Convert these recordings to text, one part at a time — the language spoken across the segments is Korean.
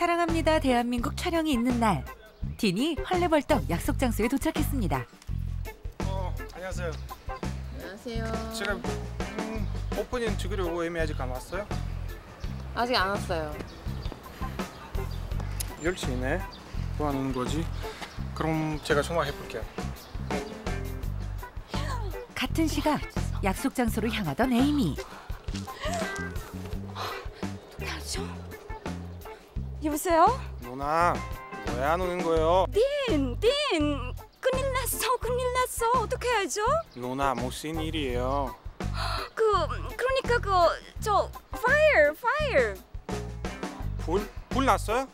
사랑합니다 대한민국 촬영이 있는 날, 딘이 헐레벌떡 약속 장소에 도착했습니다. 안녕하세요. 안녕하세요. 지금 오프닝 찍으려고 이미 아직 안 왔어요? 아직 안 왔어요. 10시네. 뭐 하는 거지? 그럼 제가 전화해 볼게요. 같은 시각 약속 장소로 향하던 에이미. 가죠? 여보세요? 누나, 왜 안 오는 거예요? 딘! 큰일 났어. 어떻게 해야죠? 누나, 무슨 일이에요? 그러니까 저 fire. 불 났어요?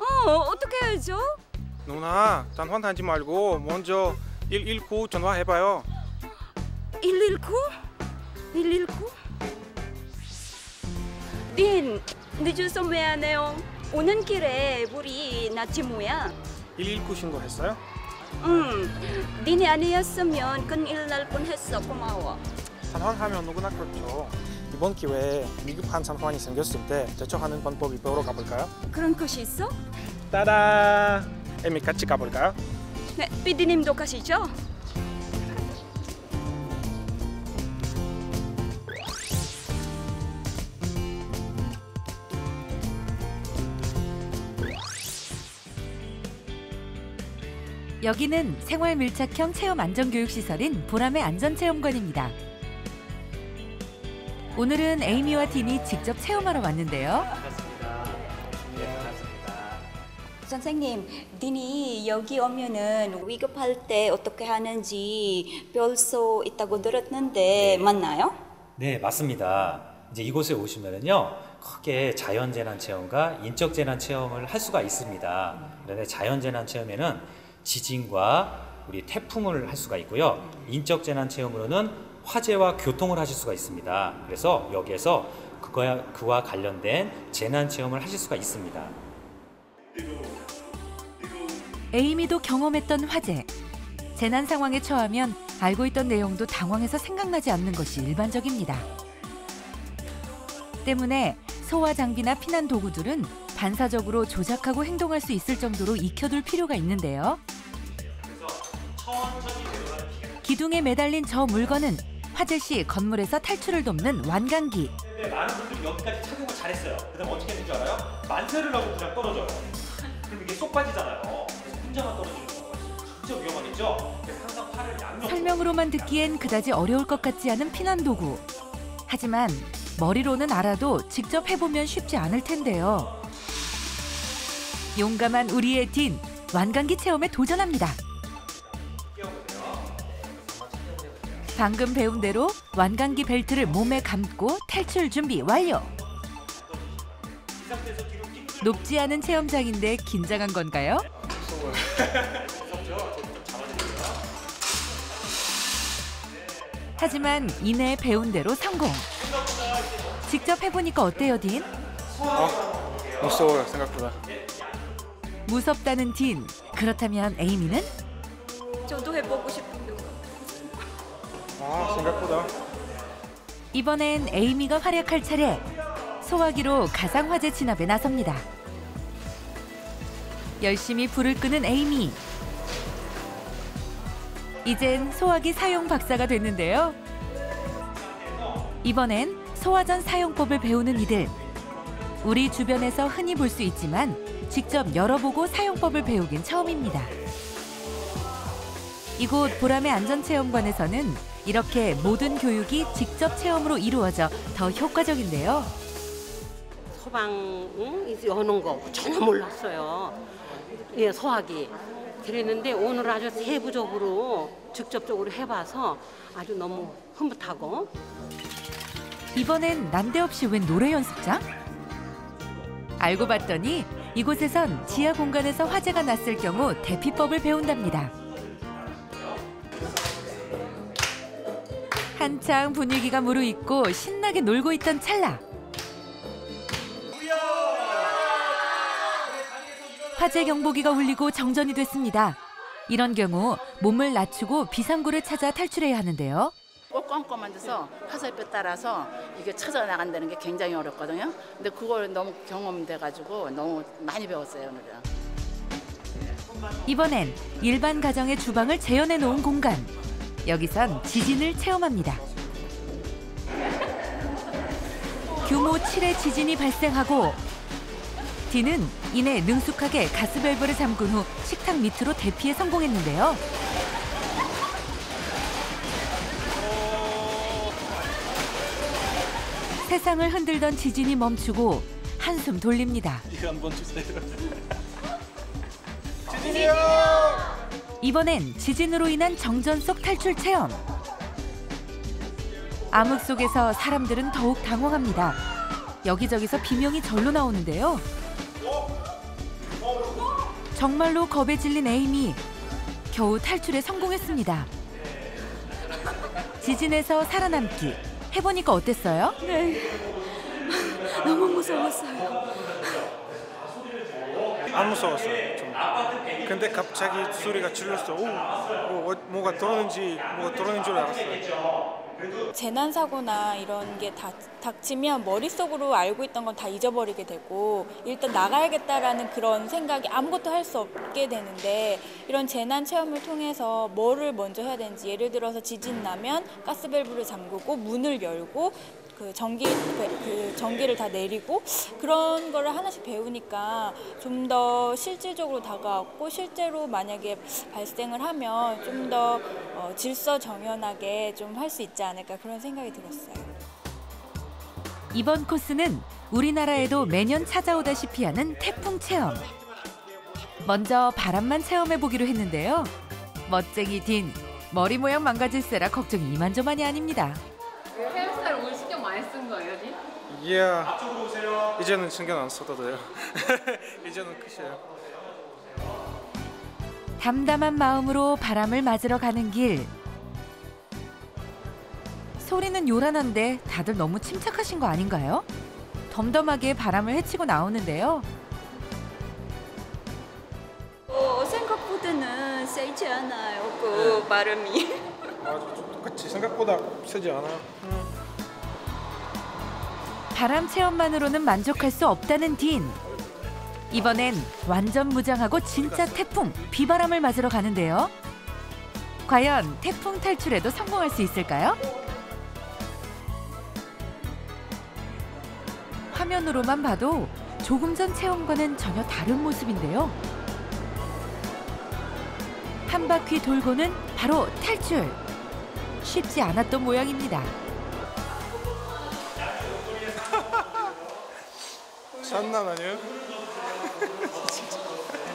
어떻게 해야죠? 누나, 단환하지 말고 먼저 119 전화해봐요. 119? 딘, 늦어서 미안해요. 오는 길에 불이 났지 뭐야. 119 신고했어요? 딘이 아니었으면 큰일 날 뻔했어. 고마워. 단환하면 누구나 그렇죠. 이번 기회에 위급한 상황이 생겼을 때 대처하는 방법을 배우러 가볼까요? 그런 것이 있어? 따다! 에미 같이 가볼까요? 네, 피디님도 가시죠? 여기는 생활 밀착형 체험 안전교육시설인 보람의 안전체험관입니다. 오늘은 에이미와 딘이 직접 체험하러 왔는데요. 선생님, 딘이 여기 오면은 위급할 때 어떻게 하는지 배울 수 있다고 들었는데 맞나요? 네, 맞습니다. 이제 이곳에 오시면은요, 크게 자연재난 체험과 인적 재난 체험을 할 수가 있습니다. 그런데 자연재난 체험에는 지진과 우리 태풍을 할 수가 있고요. 인적 재난 체험으로는 화재와 교통을 하실 수가 있습니다. 그래서 여기에서 그와 관련된 재난 체험을 하실 수가 있습니다. 에이미도 경험했던 화재. 재난 상황에 처하면 알고 있던 내용도 당황해서 생각나지 않는 것이 일반적입니다. 때문에 소화 장비나 피난 도구들은 반사적으로 조작하고 행동할 수 있을 정도로 익혀둘 필요가 있는데요. 기둥에 매달린 저 물건은 화재 시 건물에서 탈출을 돕는 완강기. 많은 분들이 여기까지 착용을 잘했어요. 그다음 어떻게 했는지 알아요? 만세를 하고 그냥 떨어져요. 그럼 이게 쏙 빠지잖아요. 혼자만 떨어지는 거예요. 진짜 위험하겠죠? 그래서 항상 팔을 양옆으로. 설명으로만 듣기엔 그다지 어려울 것 같지 않은 피난 도구. 하지만 머리로는 알아도 직접 해보면 쉽지 않을 텐데요. 용감한 우리의 딘, 완강기 체험에 도전합니다. 방금 배운 대로 완강기 벨트를 몸에 감고 탈출 준비 완료. 높지 않은 체험장인데 긴장한 건가요? 하지만 이내 배운 대로 성공. 직접 해보니까 어때요, 딘? 무서워요, 생각보다. 무섭다는 딘. 그렇다면 에이미는? 저도 해보고 싶은데. 생각보다. 이번엔 에이미가 활약할 차례. 소화기로 가상화재 진압에 나섭니다. 열심히 불을 끄는 에이미. 이젠 소화기 사용 박사가 됐는데요. 이번엔 소화전 사용법을 배우는 이들. 우리 주변에서 흔히 볼 수 있지만 직접 열어보고 사용법을 배우긴 처음입니다. 이곳 보람의 안전체험관에서는 이렇게 모든 교육이 직접 체험으로 이루어져 더 효과적인데요. 소방 여는 거 전혀 몰랐어요. 예, 소화기. 그랬는데 오늘 아주 세부적으로 직접적으로 해봐서 아주 너무 흐뭇하고. 이번엔 난데없이 웬 노래 연습장? 알고 봤더니 이곳에선 지하 공간에서 화재가 났을 경우 대피법을 배운답니다. 한창 분위기가 무르익고 신나게 놀고 있던 찰나. 화재 경보기가 울리고 정전이 됐습니다. 이런 경우 몸을 낮추고 비상구를 찾아 탈출해야 하는데요. 꼭 껌껌한 데서 화살표 따라서 이게 찾아 나간다는 게 굉장히 어렵거든요. 근데 그걸 너무 경험돼가지고 너무 많이 배웠어요 오늘은. 이번엔 일반 가정의 주방을 재현해 놓은 공간. 여기선 지진을 체험합니다. 규모 7의 지진이 발생하고 딘은 이내 능숙하게 가스밸브를 잠근 후 식탁 밑으로 대피에 성공했는데요. 세상을 흔들던 지진이 멈추고 한숨 돌립니다. 이거 한번 주세요. 이번엔 지진으로 인한 정전 속 탈출 체험. 암흑 속에서 사람들은 더욱 당황합니다. 여기저기서 비명이 절로 나오는데요. 정말로 겁에 질린 에이미. 겨우 탈출에 성공했습니다. 지진에서 살아남기. 해보니까 어땠어요? 네. 너무 무서웠어요. 안 무서웠어요. 좀. 근데 갑자기 소리가 질렀어. 뭐가 들어오는지 줄 알았어요. 재난사고나 이런 게 닥치면 머릿속으로 알고 있던 건 다 잊어버리게 되고 일단 나가야겠다라는 그런 생각이 아무것도 할 수 없게 되는데 이런 재난 체험을 통해서 뭐를 먼저 해야 되는지 예를 들어서 지진 나면 가스밸브를 잠그고 문을 열고 그 전기를 다 내리고 그런 거를 하나씩 배우니까 좀 더 실질적으로 다가왔고 실제로 만약에 발생을 하면 좀 더 질서 정연하게 좀 할 수 있지 않을까 그런 생각이 들었어요. 이번 코스는 우리나라에도 매년 찾아오다시피 하는 태풍 체험. 먼저 바람만 체험해보기로 했는데요. 멋쟁이 딘, 머리 모양 망가질세라 걱정이 이만저만이 아닙니다. 헤어스타일 오늘 신경 많이 쓴 거예요, 니? 이제는 신경 안 써도 돼요. 이제는 끝이에요. 담담한 마음으로 바람을 맞으러 가는 길. 소리는 요란한데 다들 너무 침착하신 거 아닌가요? 덤덤하게 바람을 헤치고 나오는데요. 생각보다는 세지 않아요. 그 발음이. 맞아, 똑같이 생각보다 세지 않아요. 바람 체험만으로는 만족할 수 없다는 딘. 이번엔 완전 무장하고 진짜 태풍, 비바람을 맞으러 가는데요. 과연 태풍 탈출에도 성공할 수 있을까요? 화면으로만 봐도 조금 전 체험과는 전혀 다른 모습인데요. 한 바퀴 돌고는 바로 탈출. 쉽지 않았던 모양입니다. 장난 아니에요?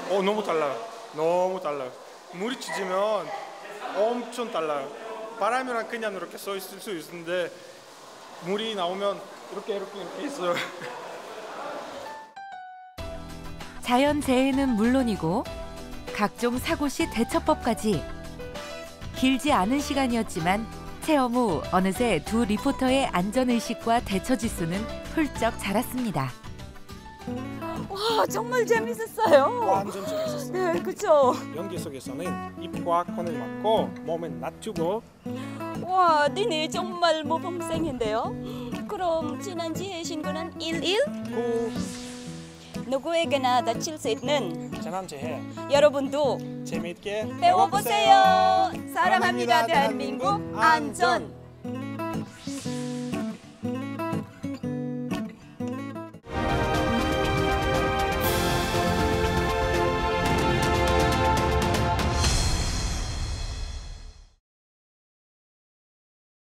너무 달라요. 너무 달라요. 물이 짖으면 엄청 달라요. 바람이랑 그냥 이렇게 서 있을 수 있는데 물이 나오면 이렇게 있어요. 자연재해는 물론이고 각종 사고 시 대처법까지. 길지 않은 시간이었지만 체험 후 어느새 두 리포터의 안전의식과 대처지수는 훌쩍 자랐습니다. 와, 정말 재밌었어요. 완전 재밌었어요. 네, 그렇죠. 연기 속에서는 입과 코를 막고 몸을 낮추고. 와, 니네 정말 모범생인데요. 그럼 지난 지혜 신고는 11? 누구에게나 다칠 수 있는 재난재해 여러분도 재미있게 배워보세요. 사랑합니다, 대한민국 안전.